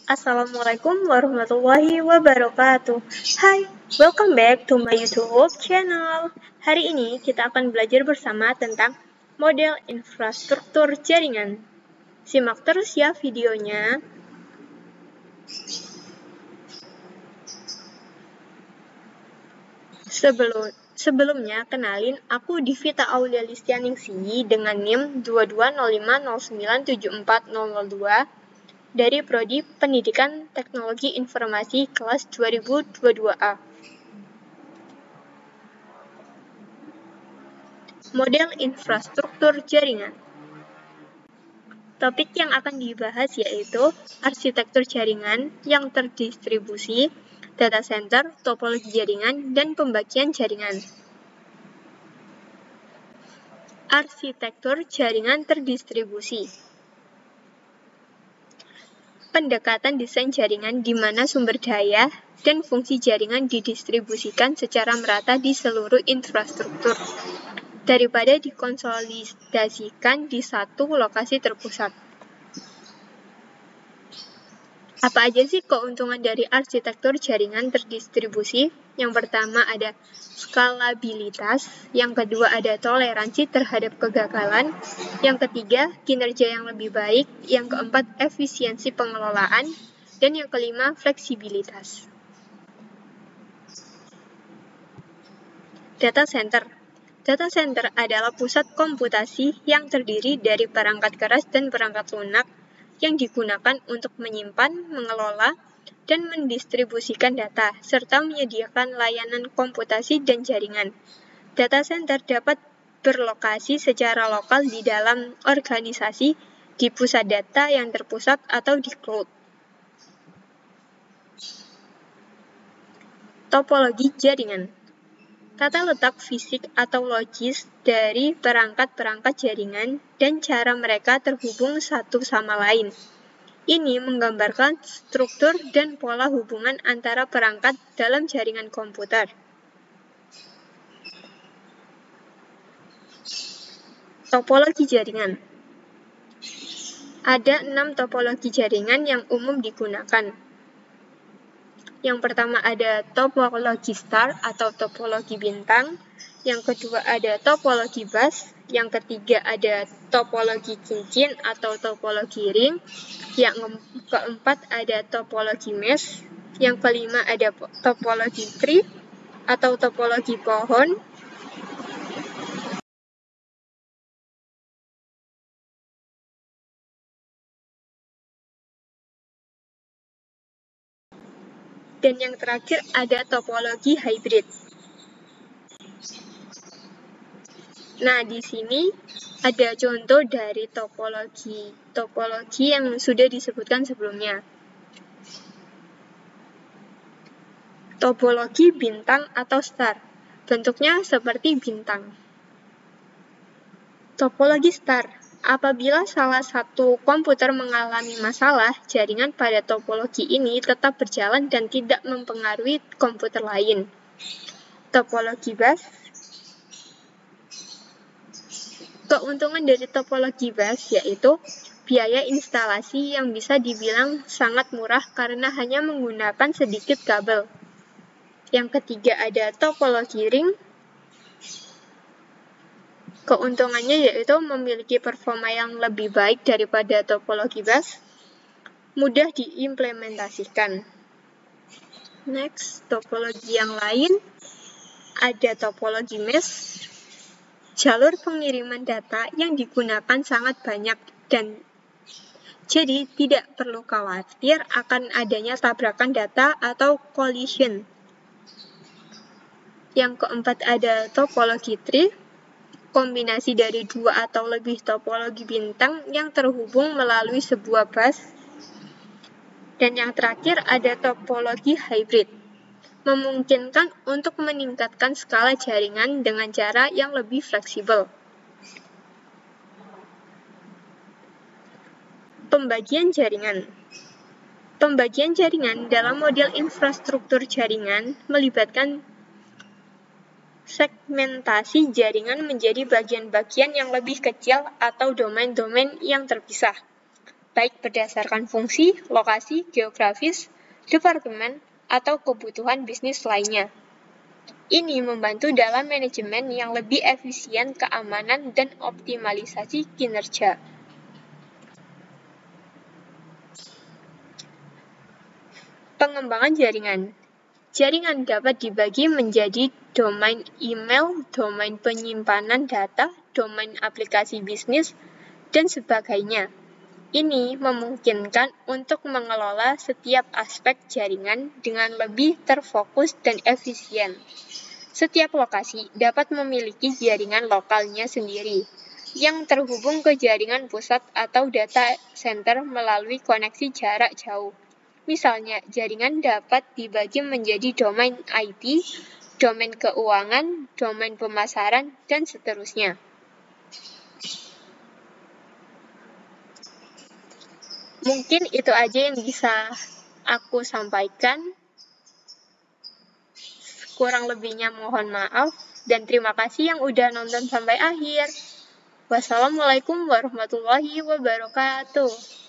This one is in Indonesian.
Assalamualaikum warahmatullahi wabarakatuh. Hai, welcome back to my YouTube channel. Hari ini kita akan belajar bersama tentang model infrastruktur jaringan. Simak terus ya videonya. Sebelumnya, kenalin, aku Divita Aulia Listianingsi dengan NIM 220509740002 dari Prodi Pendidikan Teknologi Informasi kelas 2022A. Model infrastruktur jaringan. Topik yang akan dibahas yaitu arsitektur jaringan yang terdistribusi, data center, topologi jaringan, dan pembagian jaringan. Arsitektur jaringan terdistribusi. Pendekatan desain jaringan di mana sumber daya dan fungsi jaringan didistribusikan secara merata di seluruh infrastruktur, daripada dikonsolidasikan di satu lokasi terpusat. Apa aja sih keuntungan dari arsitektur jaringan terdistribusi? Yang pertama ada skalabilitas, yang kedua ada toleransi terhadap kegagalan, yang ketiga kinerja yang lebih baik, yang keempat efisiensi pengelolaan, dan yang kelima fleksibilitas. Data center. Data center adalah pusat komputasi yang terdiri dari perangkat keras dan perangkat lunak yang digunakan untuk menyimpan, mengelola, dan mendistribusikan data, serta menyediakan layanan komputasi dan jaringan. Data center dapat berlokasi secara lokal di dalam organisasi, di pusat data yang terpusat atau di cloud. Topologi jaringan. Tata letak fisik atau logis dari perangkat-perangkat jaringan dan cara mereka terhubung satu sama lain. Ini menggambarkan struktur dan pola hubungan antara perangkat dalam jaringan komputer. Topologi jaringan. Ada 6 topologi jaringan yang umum digunakan. Yang pertama ada topologi star atau topologi bintang, yang kedua ada topologi bus, yang ketiga ada topologi cincin atau topologi ring, yang keempat ada topologi mesh, yang kelima ada topologi tree atau topologi pohon, dan yang terakhir ada topologi hybrid. Nah, di sini ada contoh dari topologi yang sudah disebutkan sebelumnya. Topologi bintang atau star, bentuknya seperti bintang. Topologi star, apabila salah satu komputer mengalami masalah, jaringan pada topologi ini tetap berjalan dan tidak mempengaruhi komputer lain. Topologi bus. Keuntungan dari topologi bus yaitu biaya instalasi yang bisa dibilang sangat murah karena hanya menggunakan sedikit kabel. Yang ketiga ada topologi ring. Keuntungannya yaitu memiliki performa yang lebih baik daripada topologi bus, mudah diimplementasikan. Next, topologi yang lain ada topologi mesh. Jalur pengiriman data yang digunakan sangat banyak dan jadi tidak perlu khawatir akan adanya tabrakan data atau collision. Yang keempat ada topologi tree, kombinasi dari 2 atau lebih topologi bintang yang terhubung melalui sebuah bus. Dan yang terakhir ada topologi hybrid, memungkinkan untuk meningkatkan skala jaringan dengan cara yang lebih fleksibel. Pembagian jaringan. Pembagian jaringan dalam model infrastruktur jaringan melibatkan segmentasi jaringan menjadi bagian-bagian yang lebih kecil atau domain-domain yang terpisah. baik berdasarkan fungsi, lokasi, geografis, departemen, atau kebutuhan bisnis lainnya. Ini membantu dalam manajemen yang lebih efisien, keamanan, dan optimalisasi kinerja. Pengembangan jaringan. Jaringan dapat dibagi menjadi domain email, domain penyimpanan data, domain aplikasi bisnis, dan sebagainya. Ini memungkinkan untuk mengelola setiap aspek jaringan dengan lebih terfokus dan efisien. Setiap lokasi dapat memiliki jaringan lokalnya sendiri, yang terhubung ke jaringan pusat atau data center melalui koneksi jarak jauh. Misalnya, jaringan dapat dibagi menjadi domain IT, domain keuangan, domain pemasaran, dan seterusnya. Mungkin itu aja yang bisa aku sampaikan. Kurang lebihnya mohon maaf, dan terima kasih yang udah nonton sampai akhir. Wassalamualaikum warahmatullahi wabarakatuh.